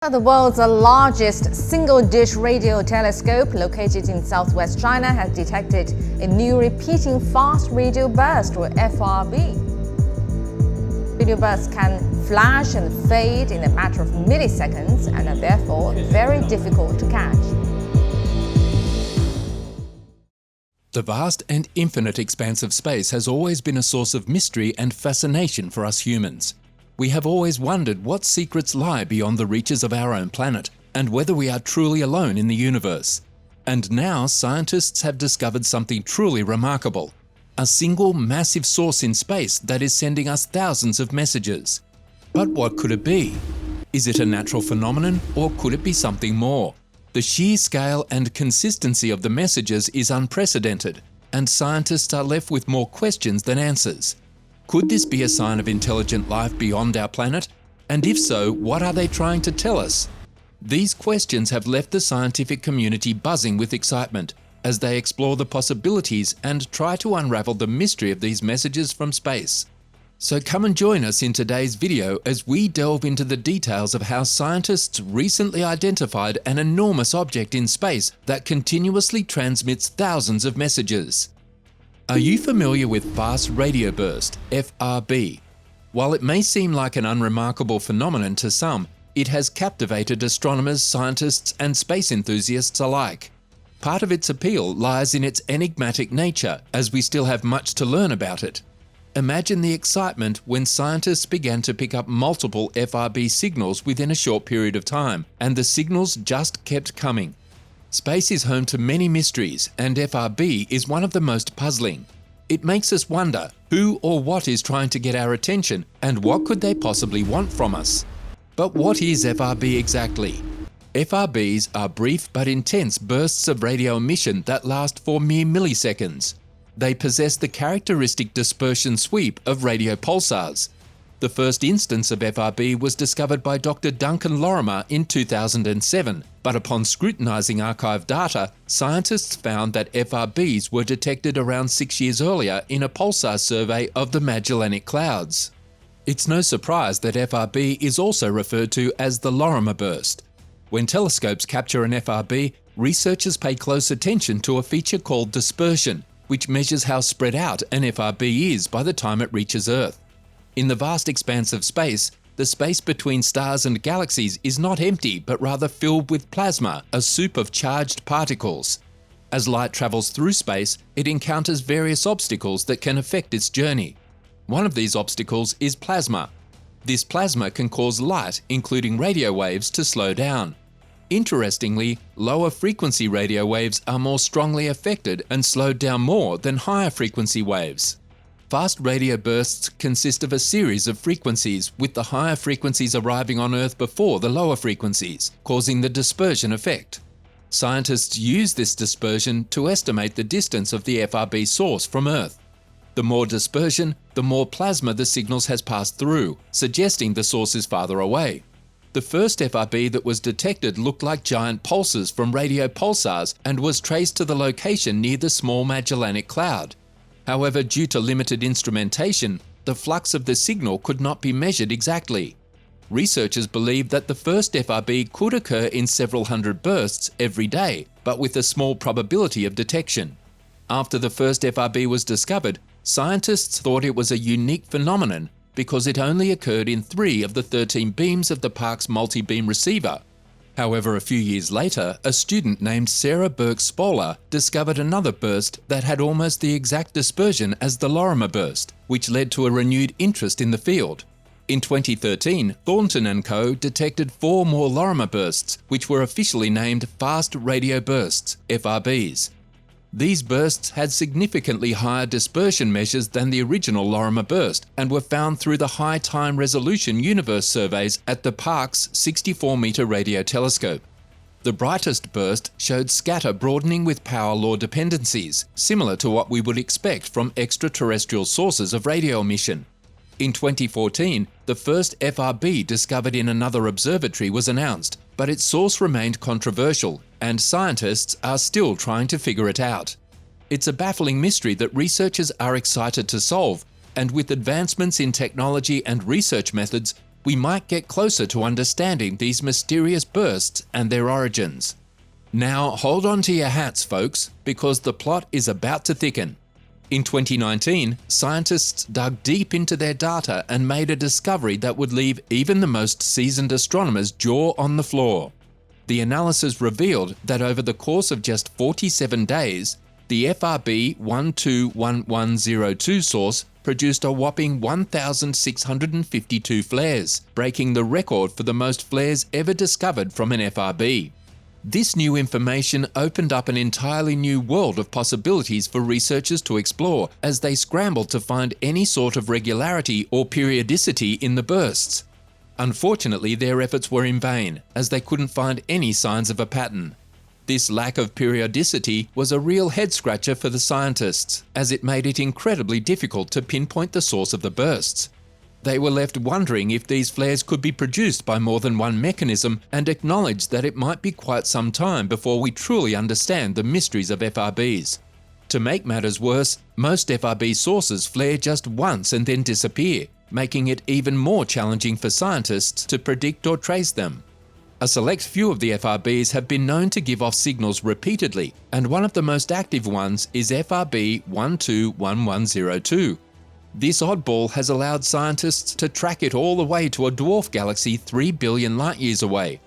The world's largest single-dish radio telescope, located in southwest China, has detected a new repeating fast radio burst, or FRB. Radio bursts can flash and fade in a matter of milliseconds and are therefore very difficult to catch. The vast and infinite expanse of space has always been a source of mystery and fascination for us humans. We have always wondered what secrets lie beyond the reaches of our own planet, and whether we are truly alone in the universe. And now scientists have discovered something truly remarkable: a single massive source in space that is sending us thousands of messages. But what could it be? Is it a natural phenomenon, or could it be something more? The sheer scale and consistency of the messages is unprecedented, and scientists are left with more questions than answers. Could this be a sign of intelligent life beyond our planet? And if so, what are they trying to tell us? These questions have left the scientific community buzzing with excitement as they explore the possibilities and try to unravel the mystery of these messages from space. So come and join us in today's video as we delve into the details of how scientists recently identified an enormous object in space that continuously transmits thousands of messages. Are you familiar with fast radio burst, FRB? While it may seem like an unremarkable phenomenon to some, it has captivated astronomers, scientists, and space enthusiasts alike. Part of its appeal lies in its enigmatic nature, as we still have much to learn about it. Imagine the excitement when scientists began to pick up multiple FRB signals within a short period of time, and the signals just kept coming. Space is home to many mysteries, and FRB is one of the most puzzling. It makes us wonder who or what is trying to get our attention, and what could they possibly want from us. But what is FRB exactly? FRBs are brief but intense bursts of radio emission that last for mere milliseconds. They possess the characteristic dispersion sweep of radio pulsars. The first instance of FRB was discovered by Dr. Duncan Lorimer in 2007, but upon scrutinizing archive data, scientists found that FRBs were detected around 6 years earlier in a pulsar survey of the Magellanic Clouds. It's no surprise that FRB is also referred to as the Lorimer burst. When telescopes capture an FRB, researchers pay close attention to a feature called dispersion, which measures how spread out an FRB is by the time it reaches Earth. In the vast expanse of space, the space between stars and galaxies is not empty but rather filled with plasma, a soup of charged particles. As light travels through space, it encounters various obstacles that can affect its journey. One of these obstacles is plasma. This plasma can cause light, including radio waves, to slow down. Interestingly, lower frequency radio waves are more strongly affected and slowed down more than higher frequency waves. Fast radio bursts consist of a series of frequencies, with the higher frequencies arriving on Earth before the lower frequencies, causing the dispersion effect. Scientists use this dispersion to estimate the distance of the FRB source from Earth. The more dispersion, the more plasma the signals has passed through, suggesting the source is farther away. The first FRB that was detected looked like giant pulses from radio pulsars and was traced to the location near the small Magellanic Cloud. However, due to limited instrumentation, the flux of the signal could not be measured exactly. Researchers believe that the first FRB could occur in several hundred bursts every day, but with a small probability of detection. After the first FRB was discovered, scientists thought it was a unique phenomenon because it only occurred in 3 of the 13 beams of the park's multi-beam receiver. However, a few years later, a student named Sarah Burke-Spoler discovered another burst that had almost the exact dispersion as the Lorimer burst, which led to a renewed interest in the field. In 2013, Thornton and Co. detected 4 more Lorimer bursts, which were officially named Fast Radio Bursts, FRBs. These bursts had significantly higher dispersion measures than the original Lorimer burst and were found through the high time resolution universe surveys at the park's 64-meter radio telescope. The brightest burst showed scatter broadening with power law dependencies, similar to what we would expect from extraterrestrial sources of radio emission. In 2014, the first FRB discovered in another observatory was announced, but its source remained controversial, and scientists are still trying to figure it out. It's a baffling mystery that researchers are excited to solve, and with advancements in technology and research methods, we might get closer to understanding these mysterious bursts and their origins. Now hold on to your hats, folks, because the plot is about to thicken. In 2019, scientists dug deep into their data and made a discovery that would leave even the most seasoned astronomers' jaw on the floor. The analysis revealed that over the course of just 47 days, the FRB 121102 source produced a whopping 1,652 flares, breaking the record for the most flares ever discovered from an FRB. This new information opened up an entirely new world of possibilities for researchers to explore as they scrambled to find any sort of regularity or periodicity in the bursts. Unfortunately, their efforts were in vain, as they couldn't find any signs of a pattern. This lack of periodicity was a real head-scratcher for the scientists, as it made it incredibly difficult to pinpoint the source of the bursts. They were left wondering if these flares could be produced by more than one mechanism and acknowledged that it might be quite some time before we truly understand the mysteries of FRBs. To make matters worse, most FRB sources flare just once and then disappear, making it even more challenging for scientists to predict or trace them. A select few of the FRBs have been known to give off signals repeatedly, and one of the most active ones is FRB 121102. This oddball has allowed scientists to track it all the way to a dwarf galaxy 3 billion light-years away.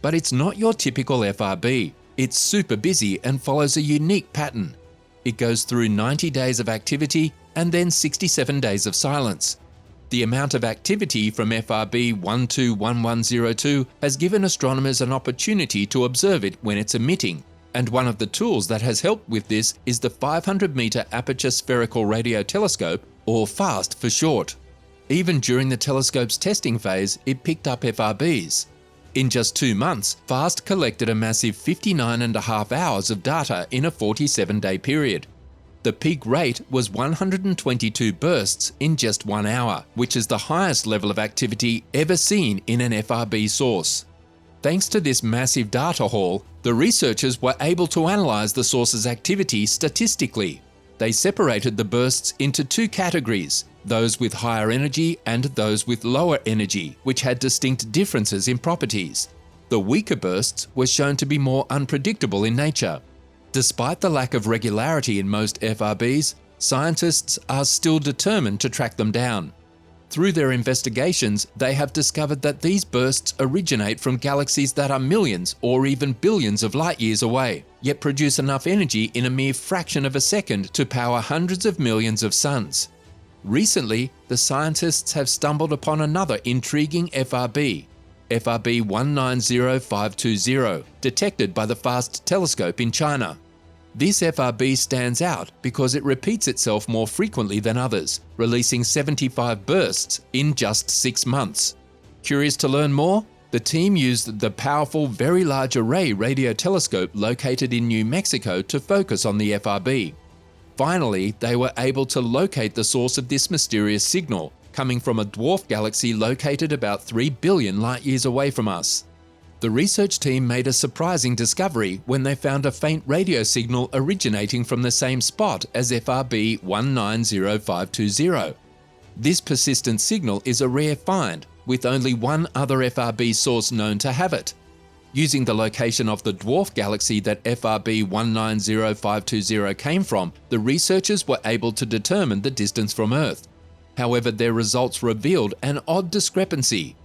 But it's not your typical FRB. It's super busy and follows a unique pattern. It goes through 90 days of activity and then 67 days of silence. The amount of activity from FRB 121102 has given astronomers an opportunity to observe it when it's emitting, and one of the tools that has helped with this is the 500-meter aperture spherical radio telescope, or FAST for short. Even during the telescope's testing phase, it picked up FRBs. In just 2 months, FAST collected a massive 59.5 hours of data in a 47-day period. The peak rate was 122 bursts in just 1 hour, which is the highest level of activity ever seen in an FRB source. Thanks to this massive data haul, the researchers were able to analyze the source's activity statistically. They separated the bursts into 2 categories, those with higher energy and those with lower energy, which had distinct differences in properties. The weaker bursts were shown to be more unpredictable in nature. Despite the lack of regularity in most FRBs, scientists are still determined to track them down. Through their investigations, they have discovered that these bursts originate from galaxies that are millions or even billions of light-years away, yet produce enough energy in a mere fraction of a second to power hundreds of millions of suns. Recently, the scientists have stumbled upon another intriguing FRB, FRB 190520, detected by the FAST telescope in China. This FRB stands out because it repeats itself more frequently than others, releasing 75 bursts in just 6 months. Curious to learn more? The team used the powerful Very Large Array radio telescope located in New Mexico to focus on the FRB. Finally, they were able to locate the source of this mysterious signal, coming from a dwarf galaxy located about 3 billion light-years away from us. The research team made a surprising discovery when they found a faint radio signal originating from the same spot as FRB 190520. This persistent signal is a rare find, with only one other FRB source known to have it. Using the location of the dwarf galaxy that FRB 190520 came from, the researchers were able to determine the distance from Earth. However, their results revealed an odd discrepancy.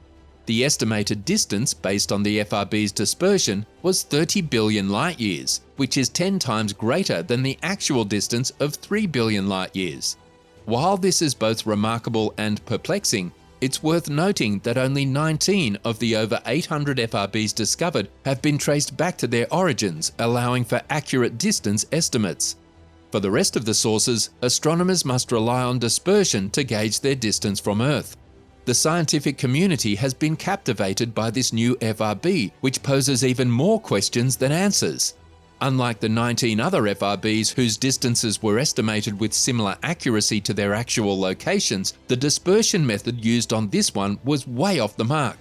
The estimated distance based on the FRB's dispersion was 30 billion light-years, which is 10 times greater than the actual distance of 3 billion light-years. While this is both remarkable and perplexing, it's worth noting that only 19 of the over 800 FRBs discovered have been traced back to their origins, allowing for accurate distance estimates. For the rest of the sources, astronomers must rely on dispersion to gauge their distance from Earth. The scientific community has been captivated by this new FRB, which poses even more questions than answers. Unlike the 19 other FRBs whose distances were estimated with similar accuracy to their actual locations, the dispersion method used on this one was way off the mark.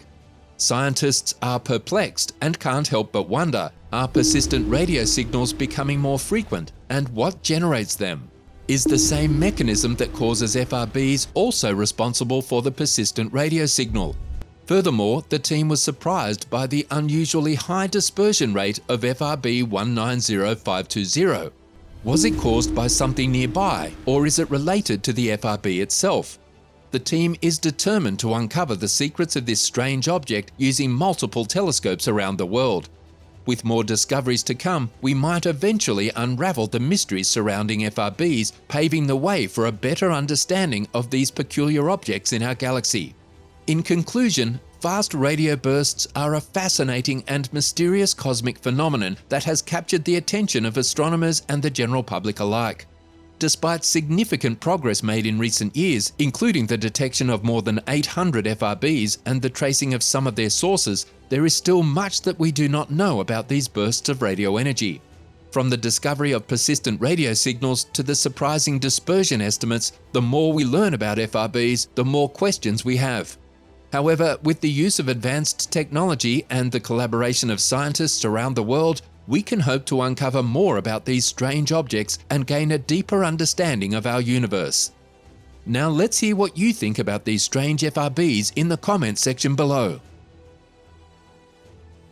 Scientists are perplexed and can't help but wonder, are persistent radio signals becoming more frequent, and what generates them? Is the same mechanism that causes FRBs also responsible for the persistent radio signal? Furthermore, the team was surprised by the unusually high dispersion rate of FRB 190520. Was it caused by something nearby, or is it related to the FRB itself? The team is determined to uncover the secrets of this strange object using multiple telescopes around the world. With more discoveries to come, we might eventually unravel the mysteries surrounding FRBs, paving the way for a better understanding of these peculiar objects in our galaxy. In conclusion, fast radio bursts are a fascinating and mysterious cosmic phenomenon that has captured the attention of astronomers and the general public alike. Despite significant progress made in recent years, including the detection of more than 800 FRBs and the tracing of some of their sources, there is still much that we do not know about these bursts of radio energy. From the discovery of persistent radio signals to the surprising dispersion estimates, the more we learn about FRBs, the more questions we have. However, with the use of advanced technology and the collaboration of scientists around the world, we can hope to uncover more about these strange objects and gain a deeper understanding of our universe. Now let's hear what you think about these strange FRBs in the comments section below.